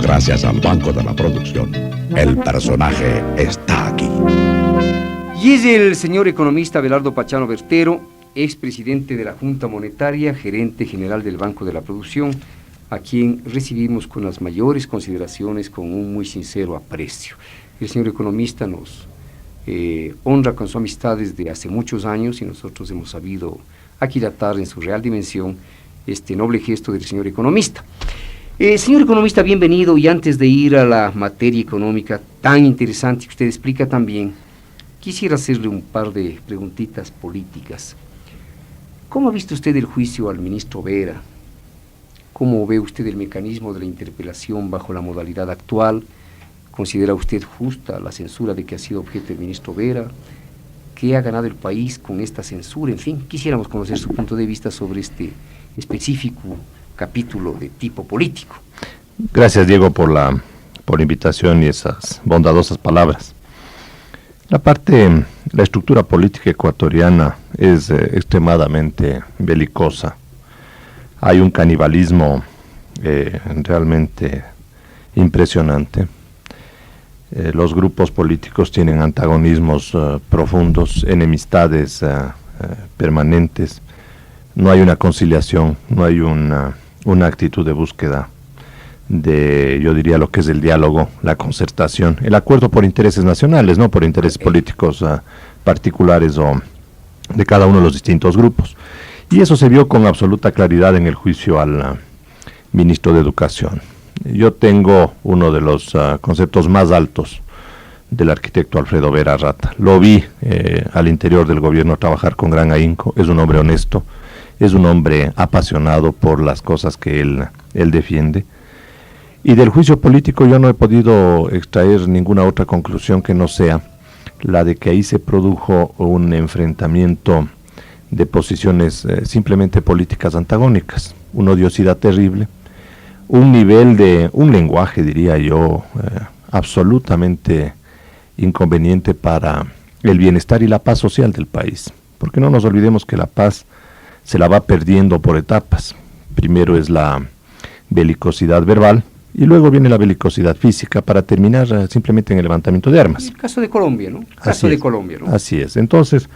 Gracias al Banco de la Producción, el personaje está aquí. Y es el señor economista Abelardo Pachano Bertero, expresidente de la Junta Monetaria, gerente general del Banco de la Producción, a quien recibimos con las mayores consideraciones, con un muy sincero aprecio. El señor economista nos honra con su amistad desde hace muchos años y nosotros hemos sabido aquilatar en su real dimensión este noble gesto del señor economista. Señor economista, bienvenido, y antes de ir a la materia económica tan interesante que usted explica también, quisiera hacerle un par de preguntitas políticas. ¿Cómo ha visto usted el juicio al ministro Vera? ¿Cómo ve usted el mecanismo de la interpelación bajo la modalidad actual? ¿Considera usted justa la censura de que ha sido objeto el ministro Vera? ¿Qué ha ganado el país con esta censura? En fin, quisiéramos conocer su punto de vista sobre este específico capítulo de tipo político. Gracias, Diego, por la invitación y esas bondadosas palabras. La estructura política ecuatoriana es extremadamente belicosa. Hay un canibalismo realmente impresionante. Los grupos políticos tienen antagonismos profundos, enemistades permanentes. No hay una conciliación, no hay una actitud de búsqueda de, yo diría, lo que es el diálogo, la concertación, el acuerdo por intereses nacionales, no por intereses políticos particulares o de cada uno de los distintos grupos. Y eso se vio con absoluta claridad en el juicio al ministro de Educación. Yo tengo uno de los conceptos más altos del arquitecto Alfredo Vera Rata. Lo vi al interior del gobierno trabajar con gran ahínco. Es un hombre honesto, es un hombre apasionado por las cosas que él defiende. Y del juicio político yo no he podido extraer ninguna otra conclusión que no sea la de que ahí se produjo un enfrentamiento de posiciones simplemente políticas antagónicas, una odiosidad terrible, un lenguaje, diría yo, absolutamente inconveniente para el bienestar y la paz social del país. Porque no nos olvidemos que la paz se la va perdiendo por etapas. Primero es la belicosidad verbal y luego viene la belicosidad física para terminar simplemente en el levantamiento de armas. El caso de Colombia, ¿no? Así es. Entonces,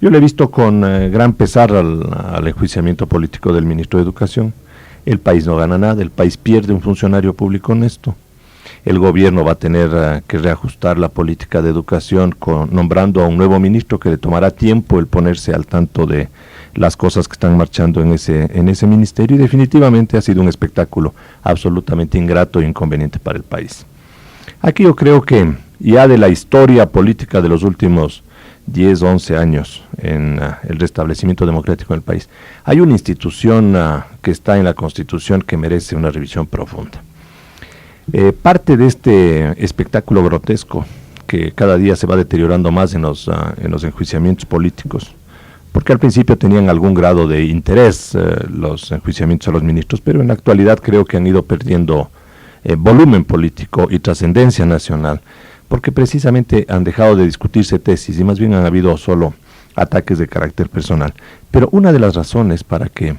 yo le he visto con gran pesar al enjuiciamiento político del ministro de Educación. El país no gana nada, el país pierde un funcionario público honesto. El gobierno va a tener que reajustar la política de educación nombrando a un nuevo ministro que le tomará tiempo el ponerse al tanto de las cosas que están marchando en ese ministerio, y definitivamente ha sido un espectáculo absolutamente ingrato e inconveniente para el país. Aquí yo creo que ya de la historia política de los últimos 10, 11 años en el restablecimiento democrático en el país, hay una institución que está en la Constitución que merece una revisión profunda. Parte de este espectáculo grotesco que cada día se va deteriorando más en los enjuiciamientos políticos, porque al principio tenían algún grado de interés los enjuiciamientos a los ministros, pero en la actualidad creo que han ido perdiendo volumen político y trascendencia nacional, porque precisamente han dejado de discutirse tesis y más bien han habido solo ataques de carácter personal. Pero una de las razones para que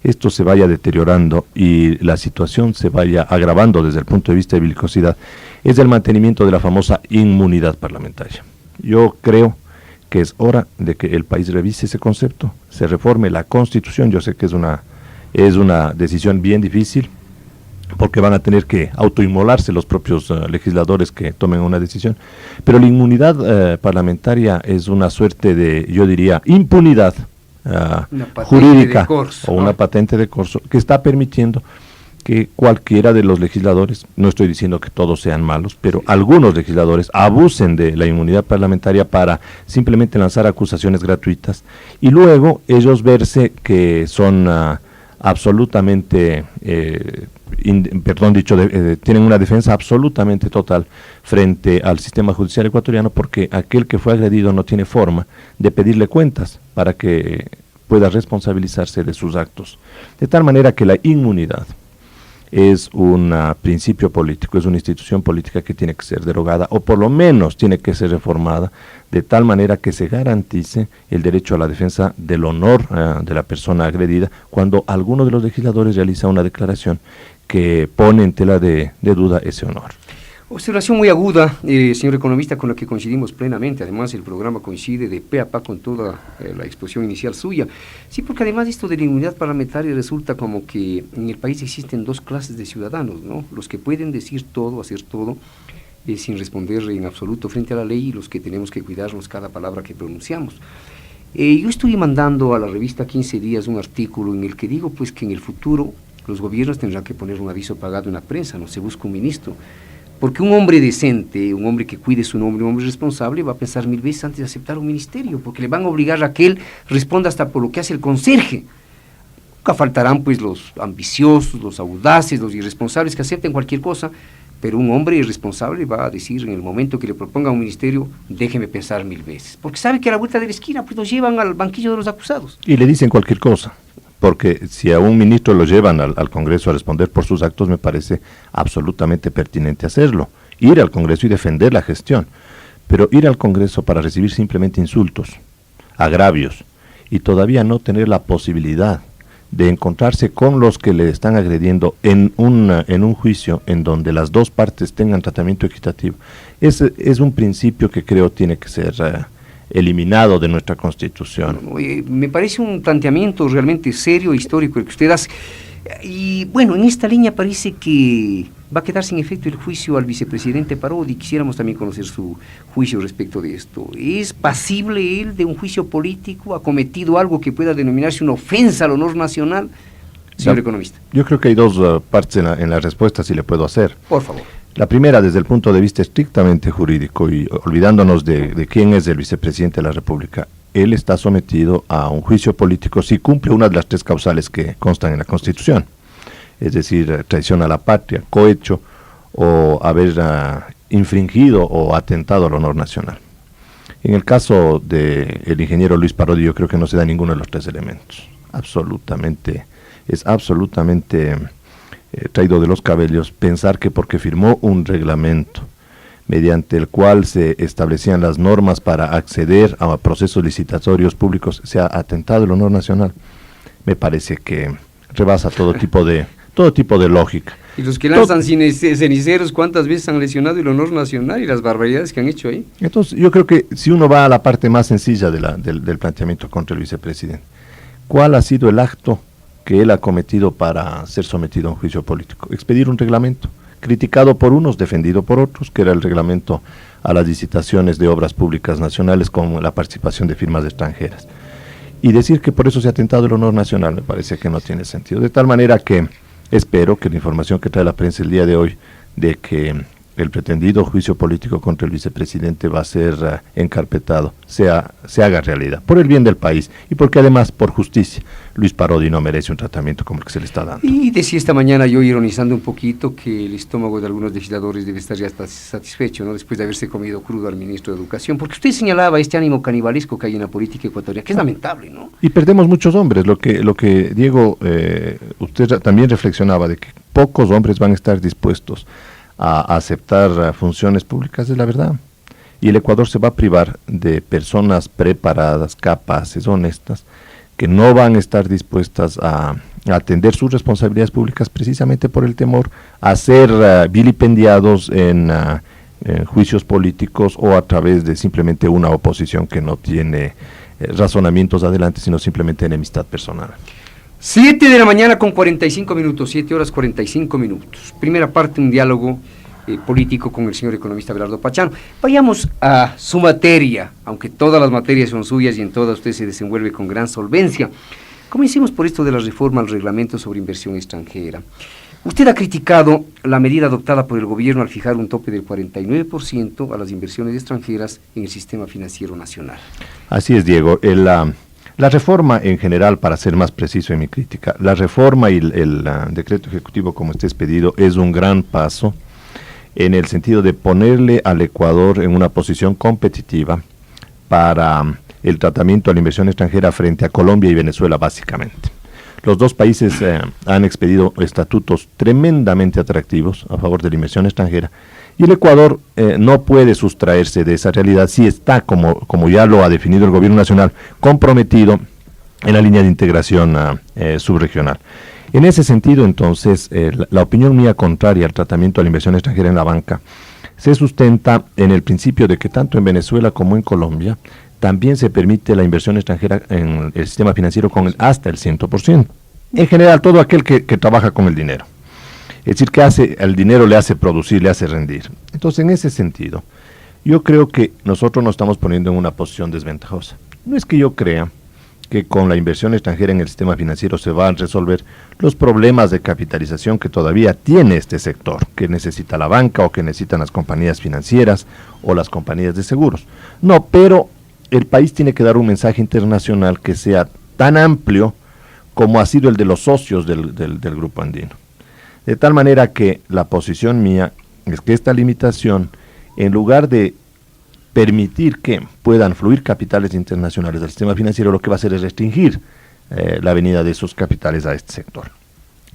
esto se vaya deteriorando y la situación se vaya agravando desde el punto de vista de belicosidad es el mantenimiento de la famosa inmunidad parlamentaria. Yo creo que es hora de que el país revise ese concepto, se reforme la Constitución. Yo sé que es una decisión bien difícil, porque van a tener que autoinmolarse los propios legisladores que tomen una decisión, pero la inmunidad parlamentaria es una suerte de, yo diría, impunidad jurídica o una patente de corso que está permitiendo que cualquiera de los legisladores, no estoy diciendo que todos sean malos, pero algunos legisladores abusen de la inmunidad parlamentaria para simplemente lanzar acusaciones gratuitas y luego ellos verse que son absolutamente, tienen una defensa absolutamente total frente al sistema judicial ecuatoriano, porque aquel que fue agredido no tiene forma de pedirle cuentas para que pueda responsabilizarse de sus actos. De tal manera que la inmunidad es un principio político, es una institución política que tiene que ser derogada o por lo menos tiene que ser reformada de tal manera que se garantice el derecho a la defensa del honor de la persona agredida cuando alguno de los legisladores realiza una declaración que pone en tela de duda ese honor. Observación muy aguda, señor economista, con la que coincidimos plenamente. Además, el programa coincide de pe a pa con toda la exposición inicial suya. Sí, porque además esto de la inmunidad parlamentaria resulta como que en el país existen dos clases de ciudadanos, ¿no? Los que pueden decir todo, hacer todo, sin responder en absoluto frente a la ley, y los que tenemos que cuidarnos cada palabra que pronunciamos. Yo estoy mandando a la revista 15 días un artículo en el que digo pues que en el futuro los gobiernos tendrán que poner un aviso pagado en la prensa, no se busca un ministro. Porque un hombre decente, un hombre que cuide su nombre, un hombre responsable, va a pensar 1000 veces antes de aceptar un ministerio, porque le van a obligar a que él responda hasta por lo que hace el conserje. Nunca faltarán pues los ambiciosos, los audaces, los irresponsables que acepten cualquier cosa, pero un hombre irresponsable va a decir en el momento que le proponga un ministerio, déjeme pensar 1000 veces, porque sabe que a la vuelta de la esquina pues los llevan al banquillo de los acusados. Y le dicen cualquier cosa. Porque si a un ministro lo llevan al Congreso a responder por sus actos, me parece absolutamente pertinente hacerlo. Ir al Congreso y defender la gestión. Pero ir al Congreso para recibir simplemente insultos, agravios, y todavía no tener la posibilidad de encontrarse con los que le están agrediendo en un juicio en donde las dos partes tengan tratamiento equitativo, es un principio que creo tiene que ser eliminado de nuestra Constitución. Me parece un planteamiento realmente serio e histórico el que usted hace. Y bueno, en esta línea parece que va a quedar sin efecto el juicio al vicepresidente Parodi. Quisiéramos también conocer su juicio respecto de esto. ¿Es pasible él de un juicio político? ¿Ha cometido algo que pueda denominarse una ofensa al honor nacional? Señor economista. Yo creo que hay dos partes en la respuesta, si le puedo hacer. Por favor. La primera, desde el punto de vista estrictamente jurídico, y olvidándonos de quién es el vicepresidente de la República, él está sometido a un juicio político si cumple una de las 3 causales que constan en la Constitución, es decir, traición a la patria, cohecho o haber infringido o atentado al honor nacional. En el caso del ingeniero Luis Parodi, yo creo que no se da ninguno de los 3 elementos. Es absolutamente traído de los cabellos pensar que porque firmó un reglamento mediante el cual se establecían las normas para acceder a procesos licitatorios públicos se ha atentado el honor nacional. Me parece que rebasa todo tipo de lógica. Y los que lanzan ceniceros, ¿cuántas veces han lesionado el honor nacional y las barbaridades que han hecho ahí? Entonces, yo creo que si uno va a la parte más sencilla del planteamiento contra el vicepresidente, ¿cuál ha sido el acto que él ha cometido para ser sometido a un juicio político? Expedir un reglamento, criticado por unos, defendido por otros, que era el reglamento a las licitaciones de obras públicas nacionales con la participación de firmas extranjeras. Y decir que por eso se ha atentado el honor nacional me parece que no tiene sentido. De tal manera que espero que la información que trae la prensa el día de hoy, de que el pretendido juicio político contra el vicepresidente va a ser encarpetado, se haga realidad, por el bien del país y porque además, por justicia, Luis Parodi no merece un tratamiento como el que se le está dando. Y decía esta mañana yo, ironizando un poquito, que el estómago de algunos legisladores debe estar ya satisfecho, ¿no?, después de haberse comido crudo al ministro de Educación, porque usted señalaba este ánimo canibalesco que hay en la política ecuatoriana, que es lamentable, ¿no? Y perdemos muchos hombres, lo que Diego, usted también reflexionaba de que pocos hombres van a estar dispuestos a aceptar funciones públicas, es la verdad. Y el Ecuador se va a privar de personas preparadas, capaces, honestas, que no van a estar dispuestas a atender sus responsabilidades públicas precisamente por el temor a ser vilipendiados en juicios políticos o a través de simplemente una oposición que no tiene razonamientos adelante, sino simplemente enemistad personal. 7 de la mañana con 45 minutos, 7 horas 45 minutos. Primera parte, un diálogo político con el señor economista Abelardo Pachano. Vayamos a su materia, aunque todas las materias son suyas y en todas usted se desenvuelve con gran solvencia. Comencemos por esto de la reforma al reglamento sobre inversión extranjera. Usted ha criticado la medida adoptada por el gobierno al fijar un tope del 49% a las inversiones extranjeras en el sistema financiero nacional. Así es, Diego. La reforma en general, para ser más preciso en mi crítica, la reforma y el decreto ejecutivo como esté expedido es un gran paso en el sentido de ponerle al Ecuador en una posición competitiva para el tratamiento a la inversión extranjera frente a Colombia y Venezuela básicamente. Los dos países han expedido estatutos tremendamente atractivos a favor de la inversión extranjera y el Ecuador no puede sustraerse de esa realidad si está, como ya lo ha definido el gobierno nacional, comprometido en la línea de integración subregional. En ese sentido, entonces, la opinión mía contraria al tratamiento de la inversión extranjera en la banca se sustenta en el principio de que tanto en Venezuela como en Colombia también se permite la inversión extranjera en el sistema financiero con hasta el 100%. En general, todo aquel que trabaja con el dinero. Es decir, que el dinero le hace producir, le hace rendir. Entonces, en ese sentido, yo creo que nosotros nos estamos poniendo en una posición desventajosa. No es que yo crea que con la inversión extranjera en el sistema financiero se van a resolver los problemas de capitalización que todavía tiene este sector, que necesita la banca o que necesitan las compañías financieras o las compañías de seguros. No, pero el país tiene que dar un mensaje internacional que sea tan amplio como ha sido el de los socios del Grupo Andino. De tal manera que la posición mía es que esta limitación, en lugar de permitir que puedan fluir capitales internacionales al sistema financiero, lo que va a hacer es restringir la venida de esos capitales a este sector,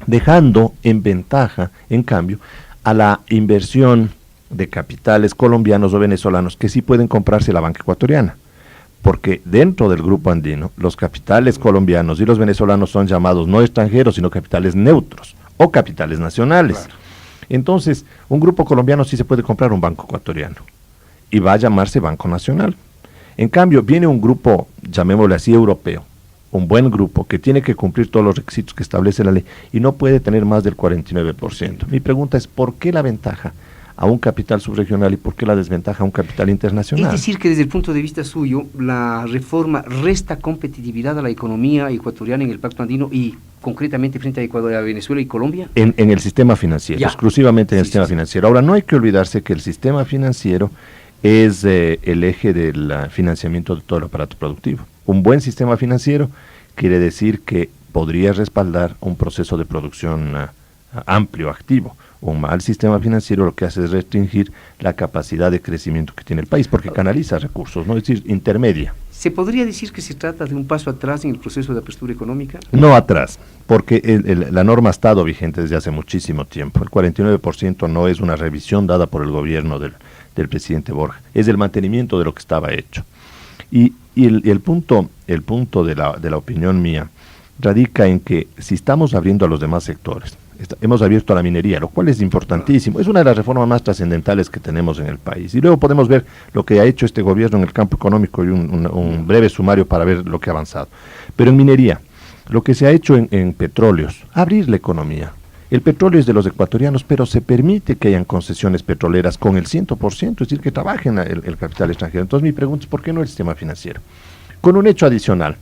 dejando en ventaja, en cambio, a la inversión de capitales colombianos o venezolanos que sí pueden comprarse la banca ecuatoriana, porque dentro del Grupo Andino los capitales colombianos y los venezolanos son llamados no extranjeros, sino capitales neutros o capitales nacionales. Claro. Entonces, un grupo colombiano sí se puede comprar un banco ecuatoriano y va a llamarse Banco Nacional. En cambio, viene un grupo, llamémosle así, europeo, un buen grupo que tiene que cumplir todos los requisitos que establece la ley y no puede tener más del 49%. Mi pregunta es, ¿por qué la ventaja a un capital subregional y por qué la desventaja a un capital internacional? Es decir, que desde el punto de vista suyo, la reforma resta competitividad a la economía ecuatoriana en el Pacto Andino y concretamente frente a Ecuador, a Venezuela y Colombia. En el sistema financiero, exclusivamente en el sistema financiero. Ahora, no hay que olvidarse que el sistema financiero es el eje del financiamiento de todo el aparato productivo. Un buen sistema financiero quiere decir que podría respaldar un proceso de producción amplio, activo. Un mal sistema financiero lo que hace es restringir la capacidad de crecimiento que tiene el país, porque canaliza recursos, ¿no? Es decir, intermedia. ¿Se podría decir que se trata de un paso atrás en el proceso de apertura económica? No atrás, porque la norma ha estado vigente desde hace muchísimo tiempo. El 49% no es una revisión dada por el gobierno del presidente Borja, es el mantenimiento de lo que estaba hecho. Y el punto de la opinión mía radica en que si estamos abriendo a los demás sectores, hemos abierto a la minería, lo cual es importantísimo, es una de las reformas más trascendentales que tenemos en el país. Y luego podemos ver lo que ha hecho este gobierno en el campo económico y un breve sumario para ver lo que ha avanzado. Pero en minería, lo que se ha hecho en petróleos, abrir la economía. El petróleo es de los ecuatorianos, pero se permite que hayan concesiones petroleras con el 100%, es decir, que trabajen el capital extranjero. Entonces mi pregunta es, ¿por qué no el sistema financiero? Con un hecho adicional,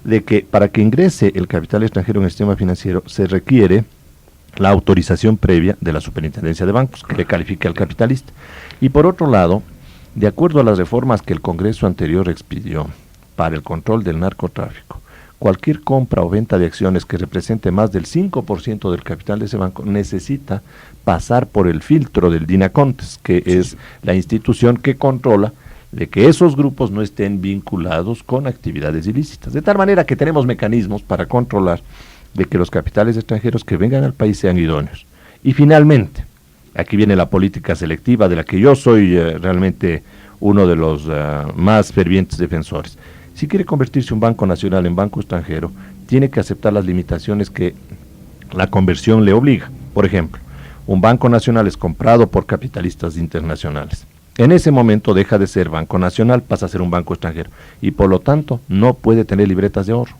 de que para que ingrese el capital extranjero en el sistema financiero se requiere la autorización previa de la Superintendencia de Bancos, que le califique al capitalista. Y por otro lado, de acuerdo a las reformas que el Congreso anterior expidió para el control del narcotráfico, cualquier compra o venta de acciones que represente más del 5% del capital de ese banco necesita pasar por el filtro del DINACONTES, que es la institución que controla de que esos grupos no estén vinculados con actividades ilícitas. De tal manera que tenemos mecanismos para controlar de que los capitales extranjeros que vengan al país sean idóneos. Y finalmente, aquí viene la política selectiva de la que yo soy realmente uno de los más fervientes defensores. Si quiere convertirse un banco nacional en banco extranjero, tiene que aceptar las limitaciones que la conversión le obliga. Por ejemplo, un banco nacional es comprado por capitalistas internacionales. En ese momento deja de ser banco nacional, pasa a ser un banco extranjero y por lo tanto no puede tener libretas de ahorro.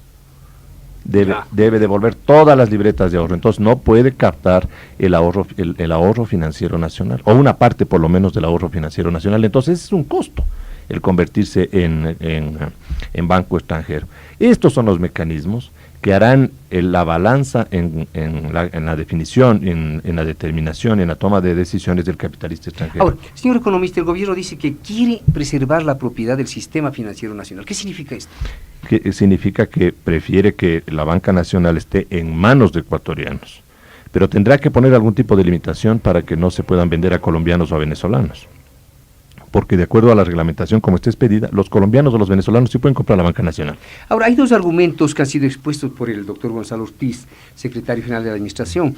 Debe devolver todas las libretas de ahorro, entonces no puede captar el ahorro financiero nacional, o una parte por lo menos del ahorro financiero nacional. Entonces es un costo el convertirse en banco extranjero. Estos son los mecanismos que harán la balanza en la definición, en la determinación, en la toma de decisiones del capitalista extranjero. Ahora, señor economista, el gobierno dice que quiere preservar la propiedad del sistema financiero nacional. ¿Qué significa esto? Que significa que prefiere que la banca nacional esté en manos de ecuatorianos, pero tendrá que poner algún tipo de limitación para que no se puedan vender a colombianos o a venezolanos, porque de acuerdo a la reglamentación como está expedida, los colombianos o los venezolanos sí pueden comprar la banca nacional. Ahora, hay dos argumentos que han sido expuestos por el doctor Gonzalo Ortiz, secretario general de la Administración.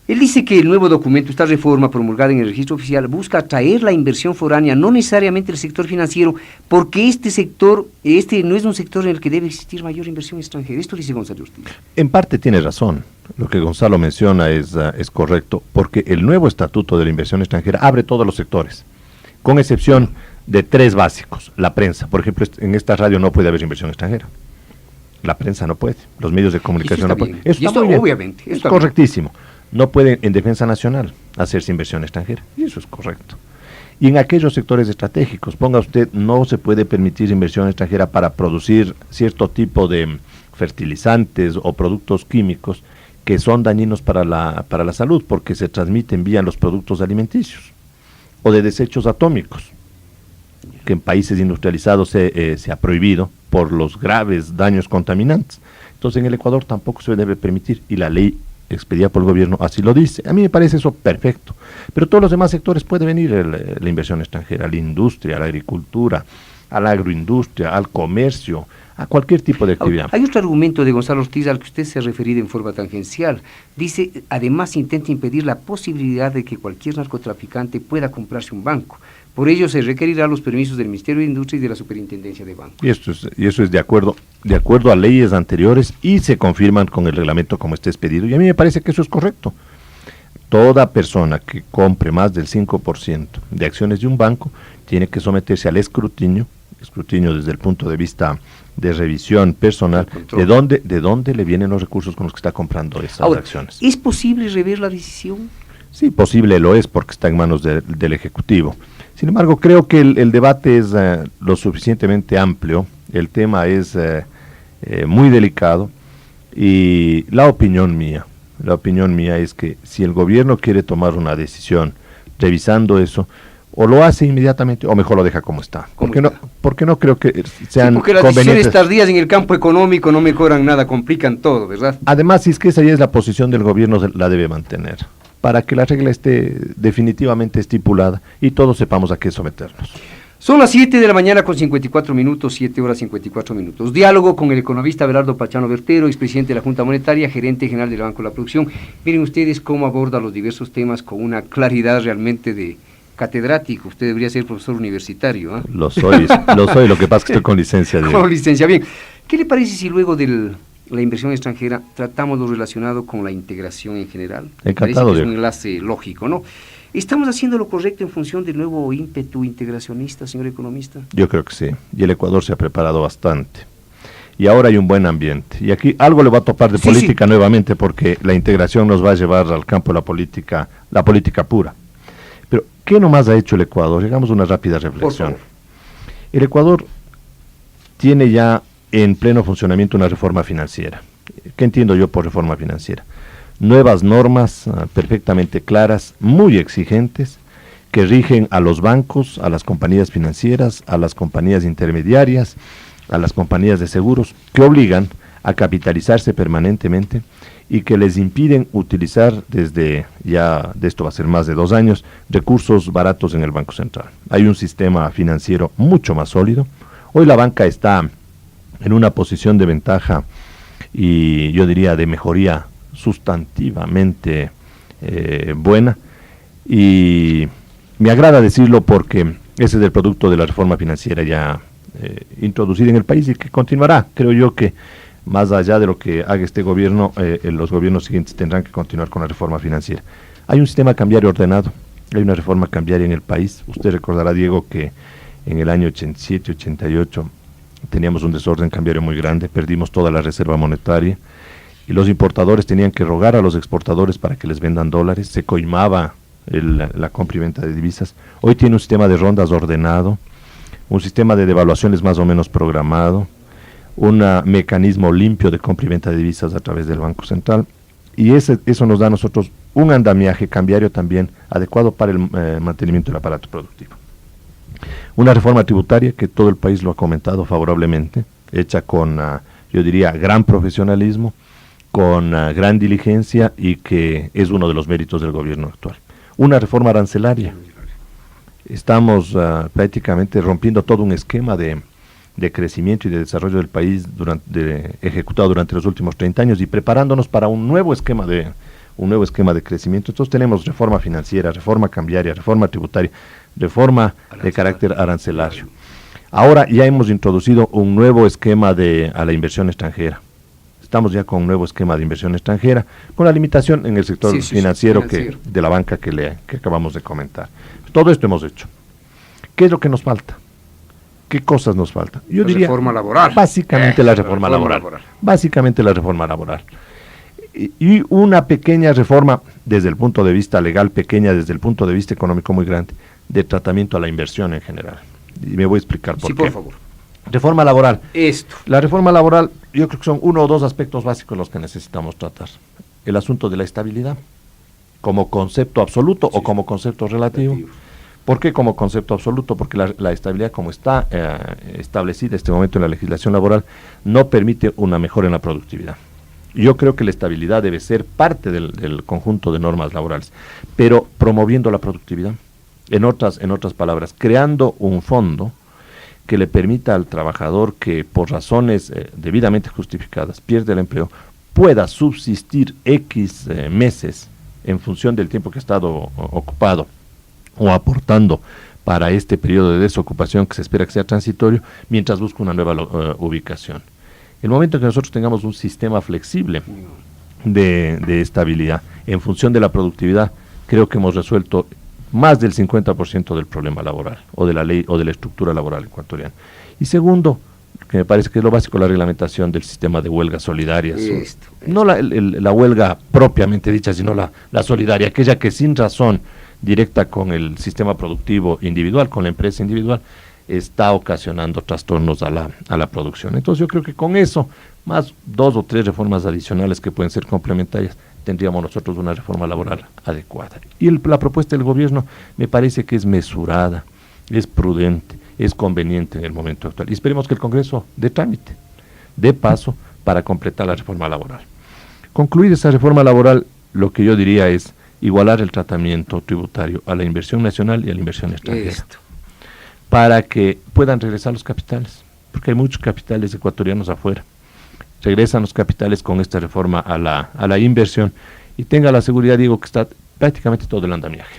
Él dice que el nuevo documento, esta reforma promulgada en el registro oficial, busca atraer la inversión foránea, no necesariamente el sector financiero, porque este no es un sector en el que debe existir mayor inversión extranjera. Esto dice Gonzalo Ortiz. En parte tiene razón. Lo que Gonzalo menciona es correcto, porque el nuevo estatuto de la inversión extranjera abre todos los sectores, con excepción de 3 básicos. La prensa, por ejemplo, en esta radio no puede haber inversión extranjera. La prensa no puede, los medios de comunicación no pueden. Eso está muy bien. Obviamente. Es correctísimo. No pueden en defensa nacional hacerse inversión extranjera, y eso es correcto. Y en aquellos sectores estratégicos, ponga usted, no se puede permitir inversión extranjera para producir cierto tipo de fertilizantes o productos químicos que son dañinos para la salud, porque se transmiten vía los productos alimenticios, o de desechos atómicos, que en países industrializados se ha prohibido por los graves daños contaminantes. Entonces en el Ecuador tampoco se debe permitir, y la ley expedida por el gobierno así lo dice. A mí me parece eso perfecto, pero todos los demás sectores puede venir la inversión extranjera, a la industria, a la agricultura, a la agroindustria, al comercio, a cualquier tipo de actividad. Hay otro argumento de Gonzalo Ortiz al que usted se ha referido en forma tangencial. Dice, además intenta impedir la posibilidad de que cualquier narcotraficante pueda comprarse un banco. Por ello se requerirá los permisos del Ministerio de Industria y de la Superintendencia de Bancos. Y eso es de acuerdo a leyes anteriores, y se confirman con el reglamento como está expedido. Y a mí me parece que eso es correcto. Toda persona que compre más del 5% de acciones de un banco tiene que someterse al escrutinio desde el punto de vista de revisión personal, de dónde le vienen los recursos con los que está comprando esas acciones. ¿Es posible rever la decisión? Sí, posible lo es, porque está en manos del Ejecutivo. Sin embargo, creo que el debate es lo suficientemente amplio, el tema es muy delicado, y la opinión mía es que si el gobierno quiere tomar una decisión revisando eso, o lo hace inmediatamente o mejor lo deja como está. Porque no creo que sean porque las decisiones tardías en el campo económico no mejoran nada, complican todo, ¿verdad? Además, si es que esa ya es la posición del gobierno, la debe mantener, para que la regla esté definitivamente estipulada y todos sepamos a qué someternos. Son las 7 de la mañana con 54 minutos, 7 horas 54 minutos. Diálogo con el economista Abelardo Pachano Bertero, expresidente de la Junta Monetaria, gerente general del Banco de la Producción. Miren ustedes cómo aborda los diversos temas con una claridad realmente de catedrático. Usted debería ser profesor universitario, ¿eh? Lo soy, lo que pasa es que estoy con licencia. Con licencia, bien. ¿Qué le parece si luego de la inversión extranjera tratamos lo relacionado con la integración en general? Encantado. Parece que es un enlace lógico, ¿no? ¿Estamos haciendo lo correcto en función del nuevo ímpetu integracionista, señor economista? Yo creo que sí, y el Ecuador se ha preparado bastante. Y ahora hay un buen ambiente. Y aquí algo le va a topar de política nuevamente, porque la integración nos va a llevar al campo de la política pura. Pero, ¿qué nomás ha hecho el Ecuador? Hagamos una rápida reflexión. El Ecuador tiene ya en pleno funcionamiento una reforma financiera. ¿Qué entiendo yo por reforma financiera? Nuevas normas perfectamente claras, muy exigentes, que rigen a los bancos, a las compañías financieras, a las compañías intermediarias, a las compañías de seguros, que obligan a capitalizarse permanentemente y que les impiden utilizar de esto va a ser más de 2 años, recursos baratos en el Banco Central. Hay un sistema financiero mucho más sólido. Hoy la banca está en una posición de ventaja y yo diría de mejoría sustantivamente buena, y me agrada decirlo porque ese es el producto de la reforma financiera ya introducida en el país y que continuará. Creo yo que más allá de lo que haga este gobierno, los gobiernos siguientes tendrán que continuar con la reforma financiera. Hay un sistema cambiario ordenado, hay una reforma cambiaria en el país. Usted recordará, Diego, que en el año 87, 88 teníamos un desorden cambiario muy grande, perdimos toda la reserva monetaria, y los importadores tenían que rogar a los exportadores para que les vendan dólares, se coimaba la compra y venta de divisas. Hoy tiene un sistema de rondas ordenado, un sistema de devaluaciones más o menos programado, un mecanismo limpio de compra y venta de divisas a través del Banco Central, y eso nos da a nosotros un andamiaje cambiario también adecuado para el mantenimiento del aparato productivo. Una reforma tributaria que todo el país lo ha comentado favorablemente, hecha con, yo diría, gran profesionalismo, con gran diligencia, y que es uno de los méritos del gobierno actual. Una reforma arancelaria. Estamos prácticamente rompiendo todo un esquema de crecimiento y de desarrollo del país ejecutado durante los últimos 30 años y preparándonos para un nuevo esquema un nuevo esquema de crecimiento. Entonces tenemos reforma financiera, reforma cambiaria, reforma tributaria, reforma de carácter arancelario. Ahora ya hemos introducido un nuevo esquema a la inversión extranjera. Estamos ya con un nuevo esquema de inversión extranjera, con la limitación en el sector financiero. De la banca que acabamos de comentar. Todo esto hemos hecho. ¿Qué es lo que nos falta? ¿Qué cosas nos faltan? Yo diría, reforma laboral. Básicamente la reforma laboral. Básicamente la reforma laboral. Y una pequeña reforma desde el punto de vista legal, pequeña desde el punto de vista económico muy grande, de tratamiento a la inversión en general. Y me voy a explicar por qué. Sí, por favor. Reforma laboral. Esto. La reforma laboral, yo creo que son 1 o 2 aspectos básicos los que necesitamos tratar. El asunto de la estabilidad, como concepto absoluto o como concepto relativo. ¿Por qué como concepto absoluto? Porque la estabilidad, como está establecida en este momento en la legislación laboral, no permite una mejora en la productividad. Yo creo que la estabilidad debe ser parte del conjunto de normas laborales, pero promoviendo la productividad. En otras palabras, creando un fondo que le permita al trabajador que por razones debidamente justificadas pierde el empleo, pueda subsistir X meses en función del tiempo que ha estado ocupado o aportando para este periodo de desocupación que se espera que sea transitorio, mientras busca una nueva ubicación. El momento en que nosotros tengamos un sistema flexible de estabilidad en función de la productividad, creo que hemos resuelto más del 50% del problema laboral, o de la ley, o de la estructura laboral ecuatoriana. Y segundo, que me parece que es lo básico, la reglamentación del sistema de huelgas solidarias. No la huelga propiamente dicha, sino la solidaria, aquella que sin razón directa con el sistema productivo individual, con la empresa individual, está ocasionando trastornos a la producción. Entonces yo creo que con eso, más 2 o 3 reformas adicionales que pueden ser complementarias, tendríamos nosotros una reforma laboral adecuada. Y la propuesta del gobierno me parece que es mesurada, es prudente, es conveniente en el momento actual. Y esperemos que el Congreso dé trámite, dé paso para completar la reforma laboral. Concluir esa reforma laboral, lo que yo diría es igualar el tratamiento tributario a la inversión nacional y a la inversión extranjera, para que puedan regresar los capitales, porque hay muchos capitales ecuatorianos afuera. Regresan los capitales con esta reforma a la inversión y tenga la seguridad, digo, que está prácticamente todo el andamiaje.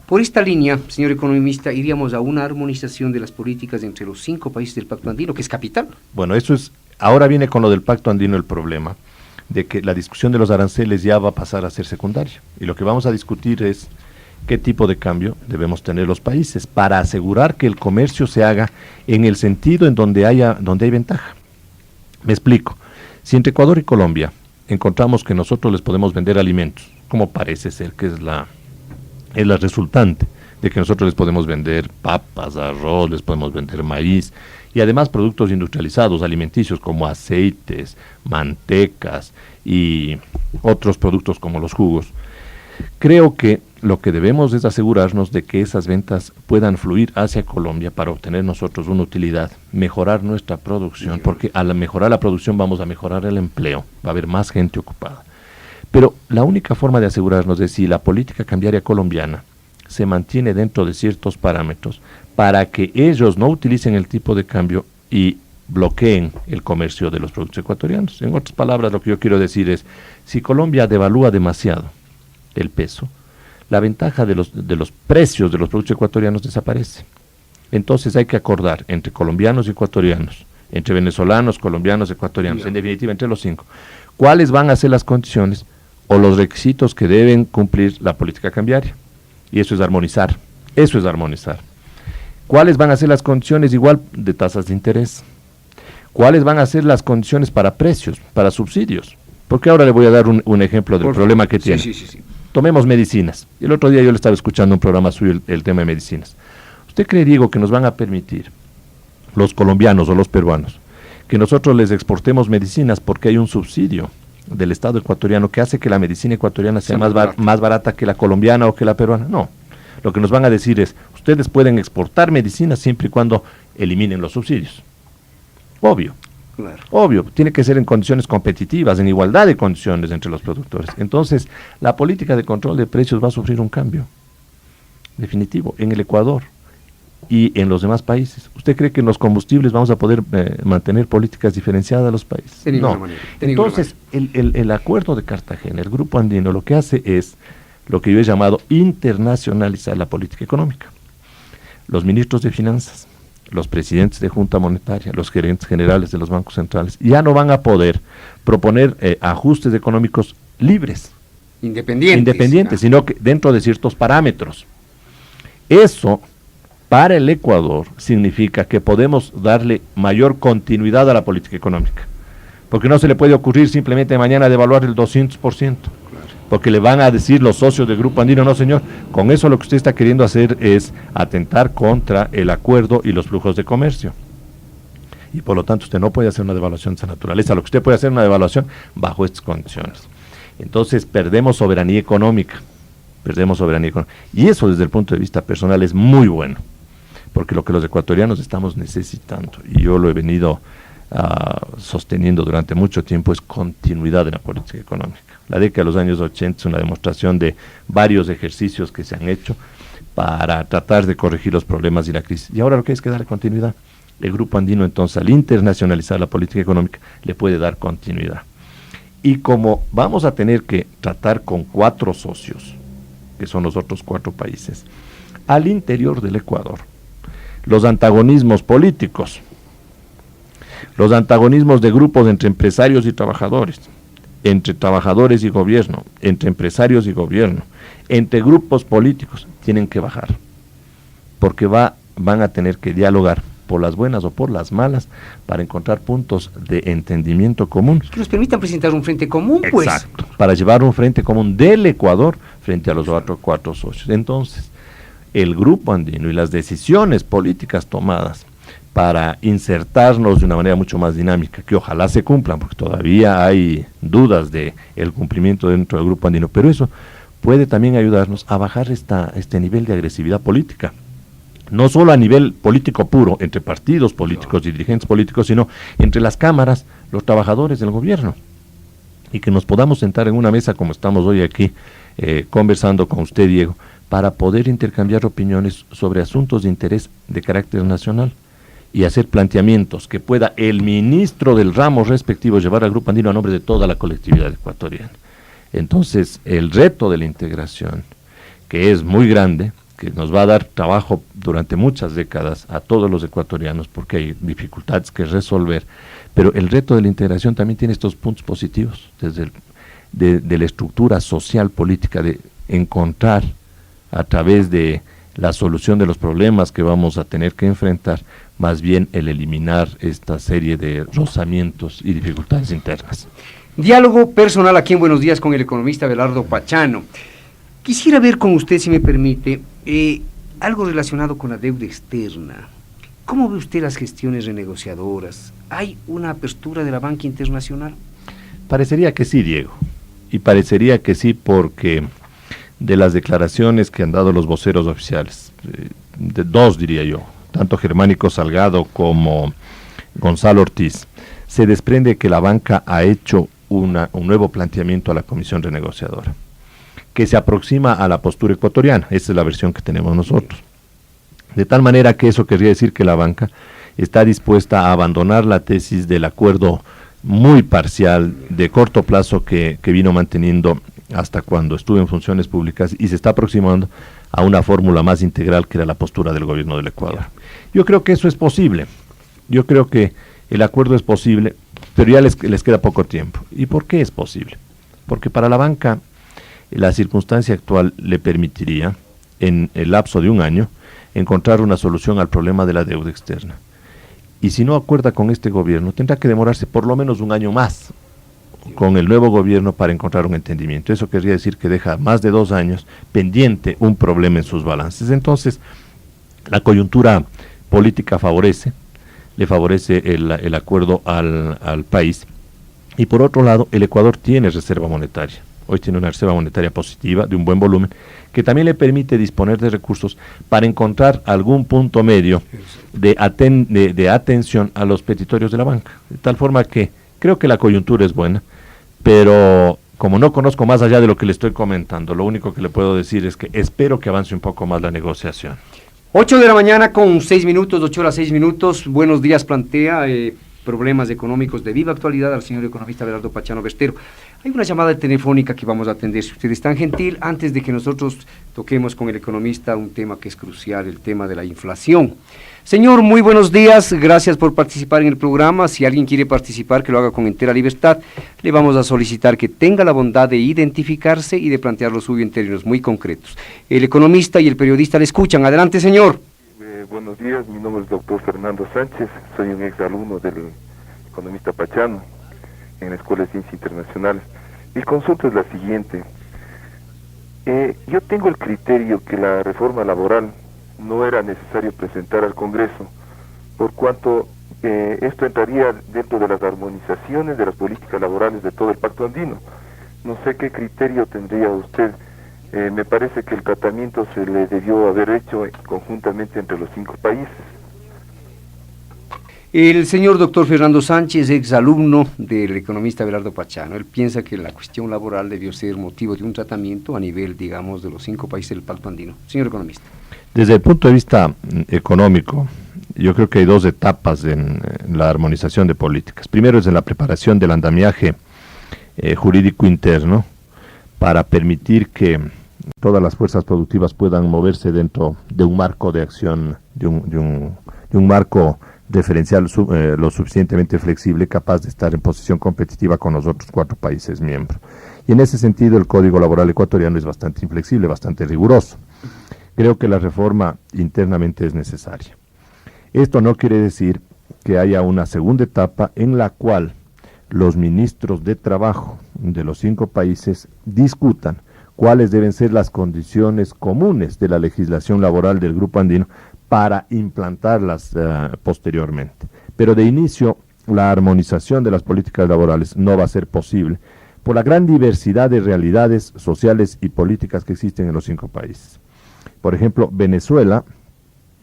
Por esta línea, señor economista, iríamos a una armonización de las políticas entre los 5 países del Pacto Andino, que es capital. Bueno, ahora viene con lo del Pacto Andino el problema de que la discusión de los aranceles ya va a pasar a ser secundaria. Y lo que vamos a discutir es qué tipo de cambio debemos tener los países para asegurar que el comercio se haga en el sentido en donde hay ventaja. Me explico. Si entre Ecuador y Colombia encontramos que nosotros les podemos vender alimentos, como parece ser que es la resultante de que nosotros les podemos vender papas, arroz, les podemos vender maíz y además productos industrializados, alimenticios como aceites, mantecas y otros productos como los jugos. Creo que lo que debemos es asegurarnos de que esas ventas puedan fluir hacia Colombia para obtener nosotros una utilidad, mejorar nuestra producción, porque al mejorar la producción vamos a mejorar el empleo, va a haber más gente ocupada. Pero la única forma de asegurarnos de si la política cambiaria colombiana se mantiene dentro de ciertos parámetros para que ellos no utilicen el tipo de cambio y bloqueen el comercio de los productos ecuatorianos. En otras palabras, lo que yo quiero decir es, si Colombia devalúa demasiado el peso, la ventaja de los precios de los productos ecuatorianos desaparece. Entonces hay que acordar entre colombianos y ecuatorianos, entre venezolanos, colombianos, ecuatorianos, en definitiva entre los 5, cuáles van a ser las condiciones o los requisitos que deben cumplir la política cambiaria. Y eso es armonizar, ¿Cuáles van a ser las condiciones igual de tasas de interés? ¿Cuáles van a ser las condiciones para precios, para subsidios? Porque ahora le voy a dar un ejemplo del problema que tiene. Sí. Tomemos medicinas. El otro día yo le estaba escuchando un programa suyo, el tema de medicinas. ¿Usted cree, Diego, que nos van a permitir los colombianos o los peruanos que nosotros les exportemos medicinas porque hay un subsidio del Estado ecuatoriano que hace que la medicina ecuatoriana sea más barata que la colombiana o que la peruana? No. Lo que nos van a decir es, ustedes pueden exportar medicinas siempre y cuando eliminen los subsidios. Obvio. Claro. Obvio, tiene que ser en condiciones competitivas, en igualdad de condiciones entre los productores. Entonces, la política de control de precios va a sufrir un cambio definitivo. En el Ecuador, y en los demás países. ¿Usted cree que en los combustibles vamos a poder mantener políticas diferenciadas a los países? De ninguna No. manera. Entonces, el acuerdo de Cartagena, el Grupo Andino, lo que hace es lo que yo he llamado internacionalizar la política económica. Los ministros de finanzas, los presidentes de Junta Monetaria, los gerentes generales de los bancos centrales, ya no van a poder proponer ajustes económicos libres, independientes, sino que dentro de ciertos parámetros. Eso, para el Ecuador, significa que podemos darle mayor continuidad a la política económica, porque no se le puede ocurrir simplemente mañana devaluar el 200%. Porque le van a decir los socios del Grupo Andino, no señor, con eso lo que usted está queriendo hacer es atentar contra el acuerdo y los flujos de comercio. Y por lo tanto usted no puede hacer una devaluación de esa naturaleza, lo que usted puede hacer es una devaluación bajo estas condiciones. Entonces perdemos soberanía económica, y eso desde el punto de vista personal es muy bueno, porque lo que los ecuatorianos estamos necesitando, y yo lo he venido sosteniendo durante mucho tiempo, es continuidad en la política económica. La década de los años 80 es una demostración de varios ejercicios que se han hecho para tratar de corregir los problemas y la crisis. Y ahora lo que es que darle continuidad. El Grupo Andino, entonces, al internacionalizar la política económica, le puede dar continuidad. Y como vamos a tener que tratar con 4 socios, que son los otros 4 países, al interior del Ecuador, los antagonismos políticos, los antagonismos de grupos entre empresarios y trabajadores, entre trabajadores y gobierno, entre empresarios y gobierno, entre grupos políticos, tienen que bajar, porque van a tener que dialogar por las buenas o por las malas para encontrar puntos de entendimiento común. Que nos permitan presentar un frente común, pues. Exacto, para llevar un frente común del Ecuador frente a los otros 4 socios. Entonces, el Grupo Andino y las decisiones políticas tomadas para insertarnos de una manera mucho más dinámica, que ojalá se cumplan, porque todavía hay dudas de el cumplimiento dentro del Grupo Andino, pero eso puede también ayudarnos a bajar este nivel de agresividad política, no solo a nivel político puro, entre partidos políticos y dirigentes políticos, sino entre las cámaras, los trabajadores del gobierno, y que nos podamos sentar en una mesa como estamos hoy aquí, conversando con usted, Diego, para poder intercambiar opiniones sobre asuntos de interés de carácter nacional, y hacer planteamientos que pueda el ministro del ramo respectivo llevar al Grupo Andino a nombre de toda la colectividad ecuatoriana. Entonces, el reto de la integración, que es muy grande, que nos va a dar trabajo durante muchas décadas a todos los ecuatorianos, porque hay dificultades que resolver, pero el reto de la integración también tiene estos puntos positivos, desde de la estructura social política, de encontrar a través de la solución de los problemas que vamos a tener que enfrentar, más bien el eliminar esta serie de rozamientos y dificultades internas. Diálogo personal aquí en Buenos Días con el economista Abelardo Pachano. Quisiera ver con usted, si me permite, algo relacionado con la deuda externa. ¿Cómo ve usted las gestiones renegociadoras? ¿Hay una apertura de la banca internacional? Parecería que sí, Diego, y parecería que sí porque de las declaraciones que han dado los voceros oficiales, de 2 diría yo, tanto Germánico Salgado como Gonzalo Ortiz, se desprende que la banca ha hecho un nuevo planteamiento a la comisión renegociadora, que se aproxima a la postura ecuatoriana. Esa es la versión que tenemos nosotros. De tal manera que eso querría decir que la banca está dispuesta a abandonar la tesis del acuerdo muy parcial, de corto plazo, que vino manteniendo hasta cuando estuvo en funciones públicas, y se está aproximando a una fórmula más integral, que era la postura del gobierno del Ecuador. Yo creo que eso es posible. Yo creo que el acuerdo es posible, pero ya les queda poco tiempo. ¿Y por qué es posible? Porque para la banca la circunstancia actual le permitiría, en el lapso de un año, encontrar una solución al problema de la deuda externa. Y si no acuerda con este gobierno, tendrá que demorarse por lo menos un año más con el nuevo gobierno para encontrar un entendimiento. Eso querría decir que deja más de 2 años pendiente un problema en sus balances. Entonces, la coyuntura política le favorece el acuerdo al país. Y por otro lado, el Ecuador tiene reserva monetaria. Hoy tiene una reserva monetaria positiva de un buen volumen, que también le permite disponer de recursos para encontrar algún punto medio de atención a los petitorios de la banca. De tal forma que creo que la coyuntura es buena, pero como no conozco más allá de lo que le estoy comentando, lo único que le puedo decir es que espero que avance un poco más la negociación. 8 de la mañana con 6 minutos, 8 horas 6 minutos. Buenos días, plantea problemas económicos de viva actualidad al señor economista Abelardo Pachano Berstero. Hay una llamada telefónica que vamos a atender, si usted es tan gentil, antes de que nosotros toquemos con el economista un tema que es crucial, el tema de la inflación. Señor, muy buenos días, gracias por participar en el programa. Si alguien quiere participar, que lo haga con entera libertad. Le vamos a solicitar que tenga la bondad de identificarse y de plantear lo suyo en términos muy concretos. El economista y el periodista le escuchan. Adelante, señor. Buenos días, mi nombre es doctor Fernando Sánchez, soy un exalumno del economista Pachano en la Escuela de Ciencias Internacionales. Mi consulta es la siguiente. Yo tengo el criterio que la reforma laboral no era necesario presentar al Congreso, por cuanto esto entraría dentro de las armonizaciones de las políticas laborales de todo el Pacto Andino. No sé qué criterio tendría usted. Me parece que el tratamiento se le debió haber hecho conjuntamente entre los 5 países. El señor doctor Fernando Sánchez, exalumno del economista Abelardo Pachano, él piensa que la cuestión laboral debió ser motivo de un tratamiento a nivel, digamos, de los 5 países del Pacto Andino. Señor economista. Desde el punto de vista económico, yo creo que hay 2 etapas en la armonización de políticas. Primero es en la preparación del andamiaje jurídico interno para permitir que todas las fuerzas productivas puedan moverse dentro de un marco de acción, de un marco referencial lo suficientemente flexible, capaz de estar en posición competitiva con los otros 4 países miembros. Y en ese sentido el Código Laboral ecuatoriano es bastante inflexible, bastante riguroso. Creo que la reforma internamente es necesaria. Esto no quiere decir que haya una segunda etapa en la cual los ministros de trabajo de los 5 países discutan cuáles deben ser las condiciones comunes de la legislación laboral del Grupo Andino para implantarlas posteriormente. Pero de inicio, la armonización de las políticas laborales no va a ser posible por la gran diversidad de realidades sociales y políticas que existen en los 5 países. Por ejemplo, Venezuela,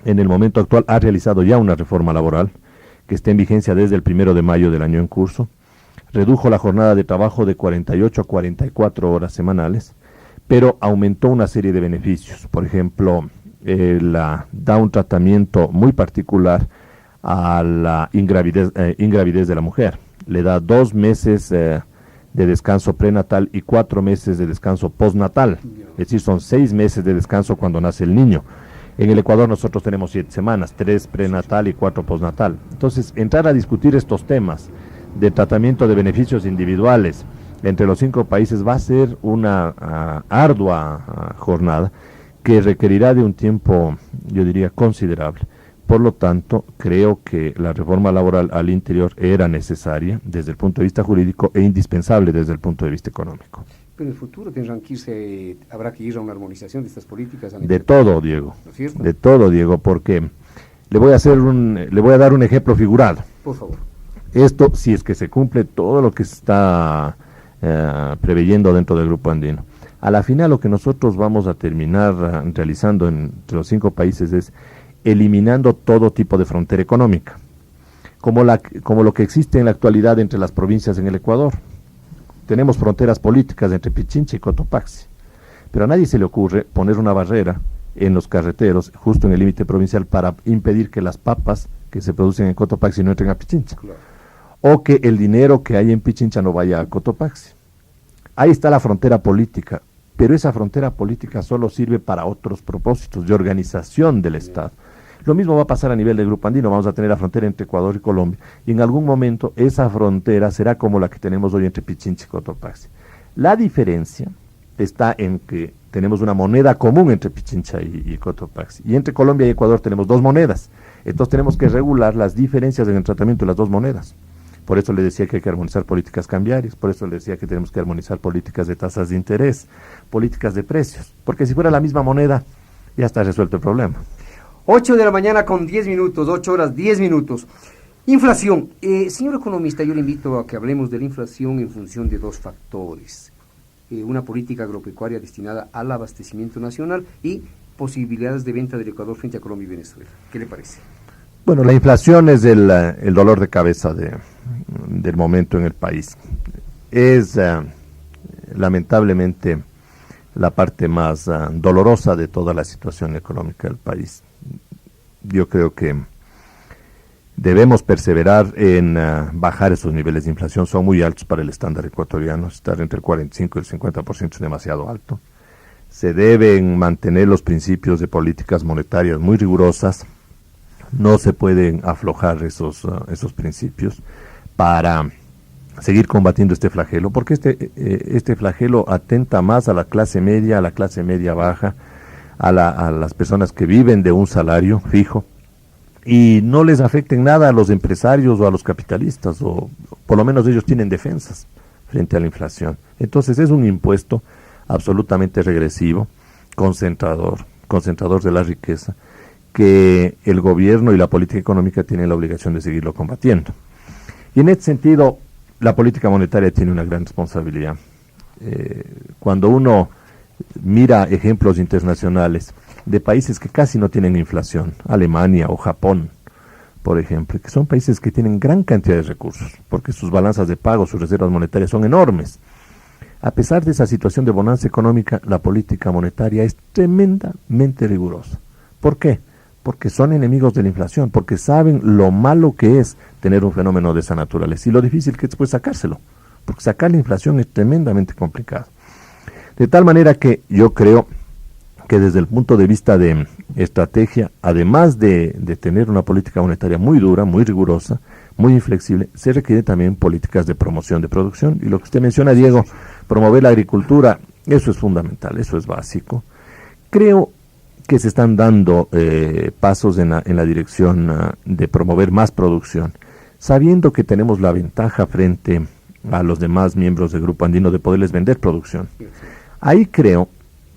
en el momento actual, ha realizado ya una reforma laboral que está en vigencia desde el 1 de mayo del año en curso. Redujo la jornada de trabajo de 48 a 44 horas semanales, pero aumentó una serie de beneficios. Por ejemplo, da un tratamiento muy particular a la ingravidez de la mujer. Le da 2 meses de descanso prenatal y 4 meses de descanso postnatal. Es decir, son 6 meses de descanso cuando nace el niño. En el Ecuador nosotros tenemos 7 semanas, 3 prenatal y 4 postnatal. Entonces, entrar a discutir estos temas de tratamiento de beneficios individuales entre los 5 países va a ser una ardua jornada que requerirá de un tiempo, yo diría, considerable. Por lo tanto, creo que la reforma laboral al interior era necesaria desde el punto de vista jurídico e indispensable desde el punto de vista económico. Pero en el futuro habrá que ir a una armonización de estas políticas. De todo, Diego. ¿No es cierto? De todo, Diego, porque le voy a dar un ejemplo figurado. Por favor. Esto, si es que se cumple todo lo que se está preveyendo dentro del Grupo Andino. A la final, lo que nosotros vamos a terminar realizando entre los 5 países es eliminando todo tipo de frontera económica, como lo que existe en la actualidad entre las provincias en el Ecuador. Tenemos fronteras políticas entre Pichincha y Cotopaxi, pero a nadie se le ocurre poner una barrera en los carreteros, justo en el límite provincial, para impedir que las papas que se producen en Cotopaxi no entren a Pichincha. Claro. O que el dinero que hay en Pichincha no vaya a Cotopaxi. Ahí está la frontera política, pero esa frontera política solo sirve para otros propósitos de organización del Estado. Lo mismo va a pasar a nivel del Grupo Andino. Vamos a tener la frontera entre Ecuador y Colombia, y en algún momento esa frontera será como la que tenemos hoy entre Pichincha y Cotopaxi. La diferencia está en que tenemos una moneda común entre Pichincha y Cotopaxi, y entre Colombia y Ecuador tenemos 2 monedas. Entonces tenemos que regular las diferencias en el tratamiento de las 2 monedas. Por eso le decía que hay que armonizar políticas cambiarias, por eso le decía que tenemos que armonizar políticas de tasas de interés, políticas de precios, porque si fuera la misma moneda, ya está resuelto el problema. 8 de la mañana con 10 minutos, 8 horas 10 minutos. Inflación. Señor economista, yo le invito a que hablemos de la inflación en función de 2 factores. Una política agropecuaria destinada al abastecimiento nacional y posibilidades de venta del Ecuador frente a Colombia y Venezuela. ¿Qué le parece? Bueno, la inflación es el dolor de cabeza del momento en el país. Es lamentablemente la parte más dolorosa de toda la situación económica del país. Yo creo que debemos perseverar en bajar esos niveles de inflación. Son muy altos para el estándar ecuatoriano. Estar entre el 45 y el 50% es demasiado alto. Se deben mantener los principios de políticas monetarias muy rigurosas. No se pueden aflojar esos principios para seguir combatiendo este flagelo, porque este flagelo atenta más a la clase media baja, a las personas que viven de un salario fijo, y no les afecta en nada a los empresarios o a los capitalistas, o por lo menos ellos tienen defensas frente a la inflación. Entonces es un impuesto absolutamente regresivo, concentrador de la riqueza, que el gobierno y la política económica tienen la obligación de seguirlo combatiendo. Y en este sentido, la política monetaria tiene una gran responsabilidad. Cuando uno mira ejemplos internacionales de países que casi no tienen inflación, Alemania o Japón, por ejemplo, que son países que tienen gran cantidad de recursos, porque sus balanzas de pago, sus reservas monetarias son enormes. A pesar de esa situación de bonanza económica, la política monetaria es tremendamente rigurosa. ¿Por qué? Porque son enemigos de la inflación, porque saben lo malo que es tener un fenómeno de esa naturaleza y lo difícil que es después sacárselo, porque sacar la inflación es tremendamente complicado. De tal manera que yo creo que desde el punto de vista de estrategia, además de tener una política monetaria muy dura, muy rigurosa, muy inflexible, se requiere también políticas de promoción de producción. Y lo que usted menciona, Diego, promover la agricultura, eso es fundamental, eso es básico. Creo que se están dando pasos en la dirección de promover más producción, sabiendo que tenemos la ventaja frente a los demás miembros del Grupo Andino de poderles vender producción. Ahí creo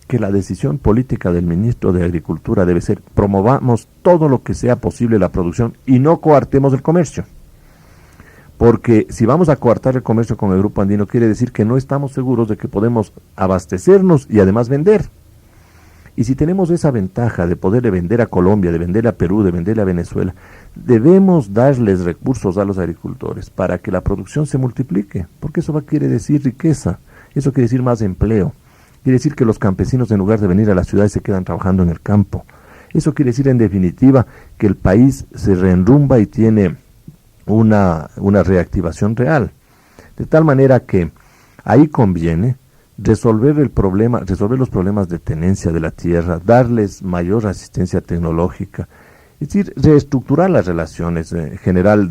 que la decisión política del ministro de Agricultura debe ser: promovamos todo lo que sea posible la producción y no coartemos el comercio. Porque si vamos a coartar el comercio con el Grupo Andino, quiere decir que no estamos seguros de que podemos abastecernos y además vender. Y si tenemos esa ventaja de poderle vender a Colombia, de venderle a Perú, de venderle a Venezuela, debemos darles recursos a los agricultores para que la producción se multiplique, porque eso quiere decir riqueza, eso quiere decir más empleo, quiere decir que los campesinos, en lugar de venir a la ciudad, se quedan trabajando en el campo. Eso quiere decir, en definitiva, que el país se reenrumba y tiene una reactivación real. De tal manera que ahí conviene resolver los problemas de tenencia de la tierra, darles mayor asistencia tecnológica, es decir, reestructurar las relaciones general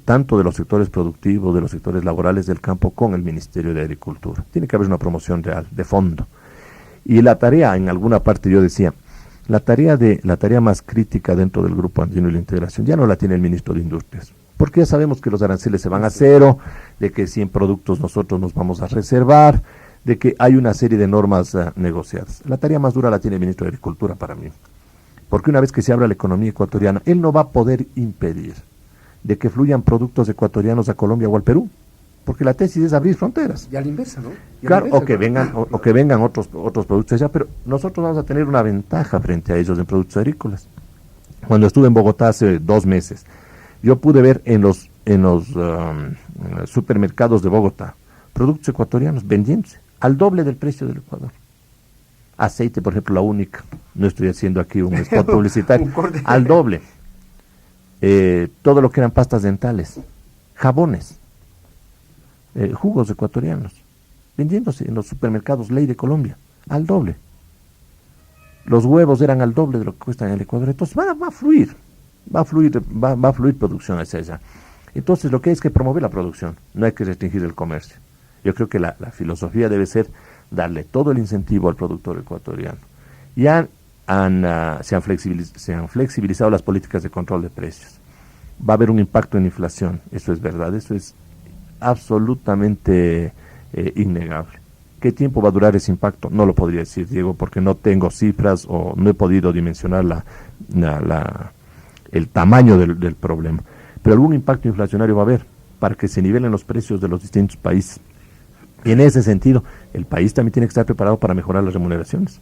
tanto de los sectores productivos, de los sectores laborales del campo con el Ministerio de Agricultura. Tiene que haber una promoción real, de fondo. Y la tarea, en alguna parte yo decía, la tarea más crítica dentro del Grupo Andino y la integración ya no la tiene el ministro de Industrias, porque ya sabemos que los aranceles se van a cero, de que 100 productos nosotros nos vamos a reservar, de que hay una serie de normas negociadas. La tarea más dura la tiene el ministro de Agricultura para mí, porque una vez que se abra la economía ecuatoriana, él no va a poder impedir de que fluyan productos ecuatorianos a Colombia o al Perú, porque la tesis es abrir fronteras. Y a la inversa, ¿no? Claro, o que vengan otros productos allá, pero nosotros vamos a tener una ventaja frente a ellos en productos agrícolas. Cuando estuve en Bogotá hace 2 meses, yo pude ver en los supermercados de Bogotá productos ecuatorianos vendiéndose al doble del precio del Ecuador. Aceite, por ejemplo, la única, no estoy haciendo aquí un spot publicitario, al doble. Todo lo que eran pastas dentales, jabones, jugos ecuatorianos, vendiéndose en los supermercados Ley de Colombia, al doble. Los huevos eran al doble de lo que cuestan en el Ecuador. Entonces va a fluir producción hacia allá. Entonces lo que hay es que promover la producción, no hay que restringir el comercio. Yo creo que la filosofía debe ser darle todo el incentivo al productor ecuatoriano. Ya se han flexibilizado las políticas de control de precios. Va a haber un impacto en inflación, eso es verdad, eso es absolutamente innegable. ¿Qué tiempo va a durar ese impacto? No lo podría decir, Diego, porque no tengo cifras o no he podido dimensionar el tamaño del problema. Pero algún impacto inflacionario va a haber para que se nivelen los precios de los distintos países. Y en ese sentido, el país también tiene que estar preparado para mejorar las remuneraciones.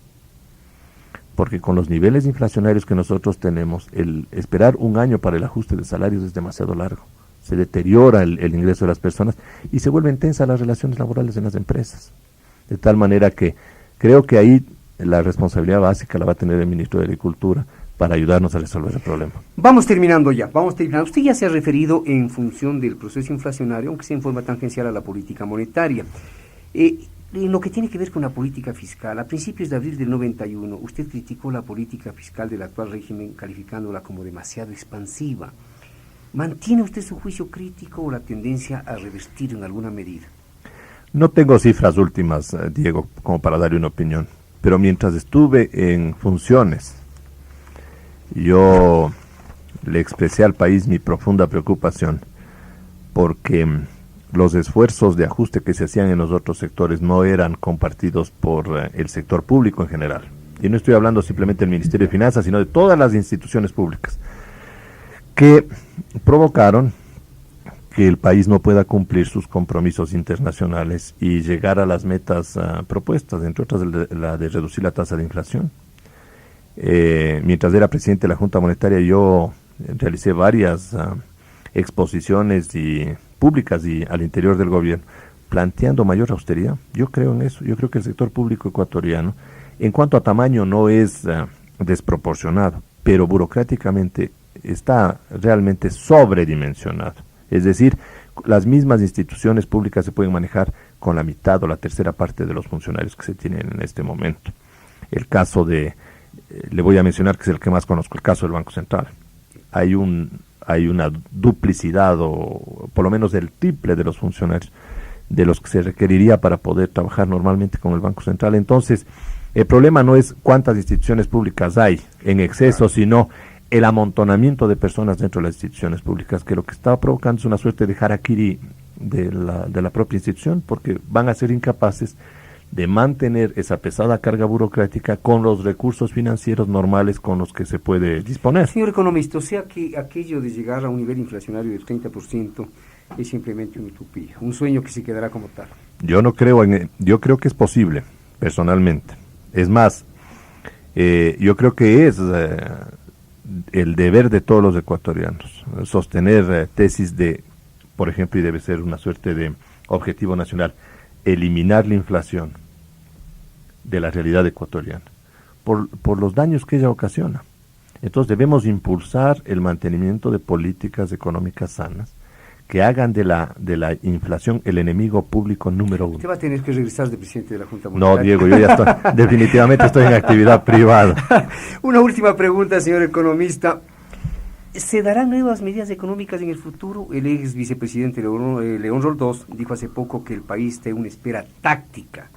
Porque con los niveles inflacionarios que nosotros tenemos, el esperar un año para el ajuste de salarios es demasiado largo. Se deteriora el ingreso de las personas y se vuelven tensas las relaciones laborales en las empresas. De tal manera que Creo que ahí la responsabilidad básica la va a tener el ministro de Agricultura para ayudarnos a resolver el problema. Vamos terminando ya, vamos terminando. Usted ya se ha referido en función del proceso inflacionario, aunque sea en forma tangencial a la política monetaria. En lo que tiene que ver con la política fiscal, a principios de abril del 91, usted criticó la política fiscal del actual régimen calificándola como demasiado expansiva. ¿Mantiene usted su juicio crítico o la tendencia a revertir en alguna medida? No tengo cifras últimas, Diego, como para darle una opinión, pero mientras estuve en funciones, yo le expresé al país mi profunda preocupación porque los esfuerzos de ajuste que se hacían en los otros sectores no eran compartidos por el sector público en general. Y no estoy hablando simplemente del Ministerio de Finanzas, sino de todas las instituciones públicas, que provocaron que el país no pueda cumplir sus compromisos internacionales y llegar a las metas propuestas, entre otras la de reducir la tasa de inflación. Mientras era presidente de la Junta Monetaria, yo realicé varias exposiciones públicas y al interior del gobierno, planteando mayor austeridad. Yo creo en eso. Yo creo que el sector público ecuatoriano, en cuanto a tamaño, no es desproporcionado, pero burocráticamente está realmente sobredimensionado. Es decir, las mismas instituciones públicas se pueden manejar con la mitad o la tercera parte de los funcionarios que se tienen en este momento. El caso le voy a mencionar que es el que más conozco, el caso del Banco Central. Hay una duplicidad o por lo menos el triple de los funcionarios de los que se requeriría para poder trabajar normalmente con el Banco Central. Entonces, el problema no es cuántas instituciones públicas hay en exceso, sino el amontonamiento de personas dentro de las instituciones públicas, que lo que está provocando es una suerte de harakiri de la propia institución, porque van a ser incapaces de mantener esa pesada carga burocrática con los recursos financieros normales con los que se puede disponer. Señor economista, o sea que aquello de llegar a un nivel inflacionario del 30% es simplemente una utopía, un sueño que se quedará como tal. Yo creo que es posible, personalmente. Es más, yo creo que es el deber de todos los ecuatorianos sostener tesis de, por ejemplo, y debe ser una suerte de objetivo nacional, eliminar la inflación de la realidad ecuatoriana por los daños que ella ocasiona. Entonces debemos impulsar el mantenimiento de políticas económicas sanas que hagan de la inflación el enemigo público número uno. Usted va a tener que regresar de presidente de la Junta Monetaria. No, Diego, yo ya estoy, definitivamente estoy en actividad privada. Una última pregunta, señor economista. ¿Se darán nuevas medidas económicas en el futuro? El ex vicepresidente León Roldós dijo hace poco que el país está en una espera táctica.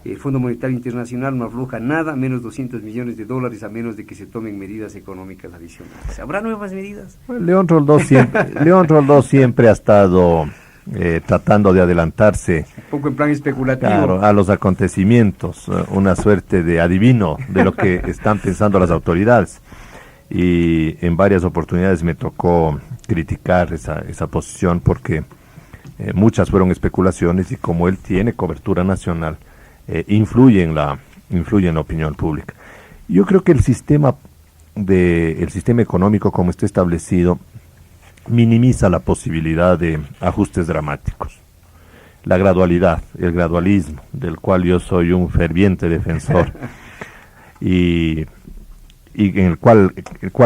El Fondo Monetario Internacional no afloja nada, menos $200 millones, a menos de que se tomen medidas económicas adicionales. ¿Habrá nuevas medidas? Bueno, León Roldós siempre ha estado tratando de adelantarse un poco en plan especulativo. Claro, a los acontecimientos, una suerte de adivino de lo que están pensando las autoridades. Y en varias oportunidades me tocó criticar esa posición porque muchas fueron especulaciones y como él tiene cobertura nacional, influye en la opinión pública. Yo creo que el sistema económico como está establecido minimiza la posibilidad de ajustes dramáticos. La gradualidad, el gradualismo, del cual yo soy un ferviente defensor y en el cual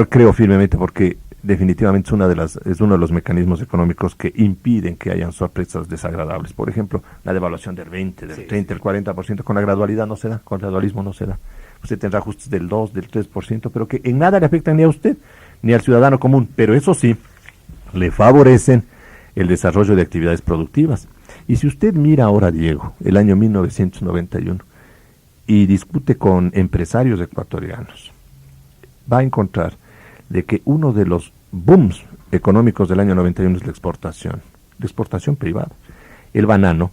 creo firmemente porque definitivamente es uno de los mecanismos económicos que impiden que hayan sorpresas desagradables. Por ejemplo, la devaluación del 20, del 30, del 40%, con la gradualidad no se da, con el gradualismo no se da. Usted tendrá ajustes del 2, del 3%, pero que en nada le afectan ni a usted, ni al ciudadano común, pero eso sí, le favorecen el desarrollo de actividades productivas. Y si usted mira ahora, Diego, el año 1991, y discute con empresarios ecuatorianos, va a encontrar de que uno de los booms económicos del año 91 es la exportación privada. El banano,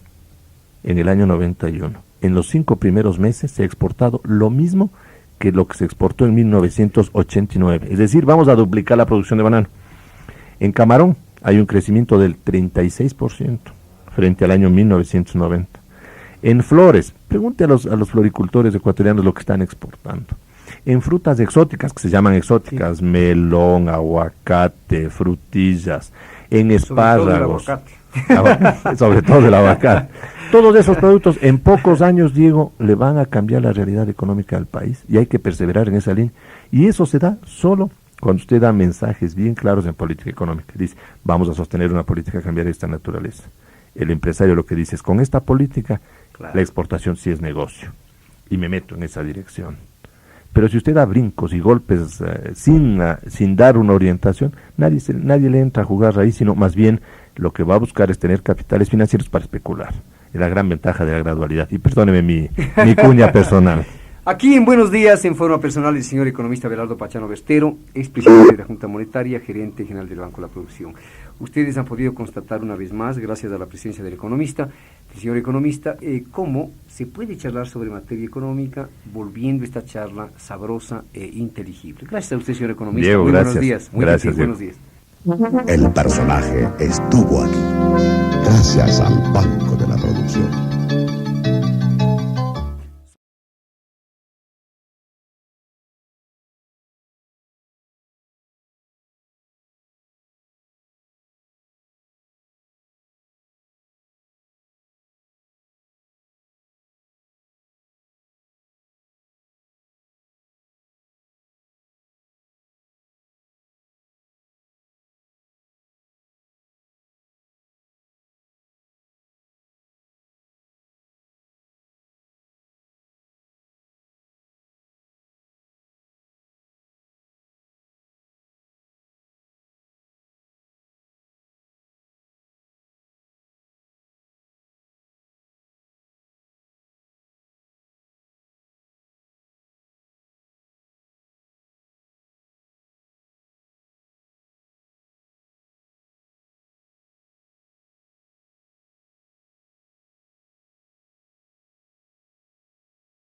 en el año 91, en los 5 primeros meses se ha exportado lo mismo que lo que se exportó en 1989. Es decir, vamos a duplicar la producción de banano. En camarón hay un crecimiento del 36% frente al año 1990. En flores, pregunte a los floricultores ecuatorianos lo que están exportando. En frutas exóticas, que se llaman exóticas, melón, aguacate, frutillas, en espárragos, Sobre todo el aguacate. Todos esos productos en pocos años, Diego, le van a cambiar la realidad económica del país y hay que perseverar en esa línea. Y eso se da solo cuando usted da mensajes bien claros en política económica. Dice, vamos a sostener una política cambiar de esta naturaleza. El empresario lo que dice es, con esta política, claro, la exportación sí es negocio. Y me meto en esa dirección. Pero si usted da brincos y golpes sin dar una orientación, nadie le entra a jugar ahí, sino más bien lo que va a buscar es tener capitales financieros para especular. Es la gran ventaja de la gradualidad. Y perdóneme mi cuña personal. Aquí en Buenos Días, en forma personal, el señor economista Abelardo Pachano Berstero, expresidente de la Junta Monetaria, gerente general del Banco de la Producción. Ustedes han podido constatar una vez más, gracias a la presencia del economista, el señor economista, cómo se puede charlar sobre materia económica volviendo esta charla sabrosa e inteligible. Gracias a usted, señor economista. Diego, muy gracias. Buenos días. Muy Gracias, buenos días. El personaje estuvo aquí, gracias al Banco de la Producción.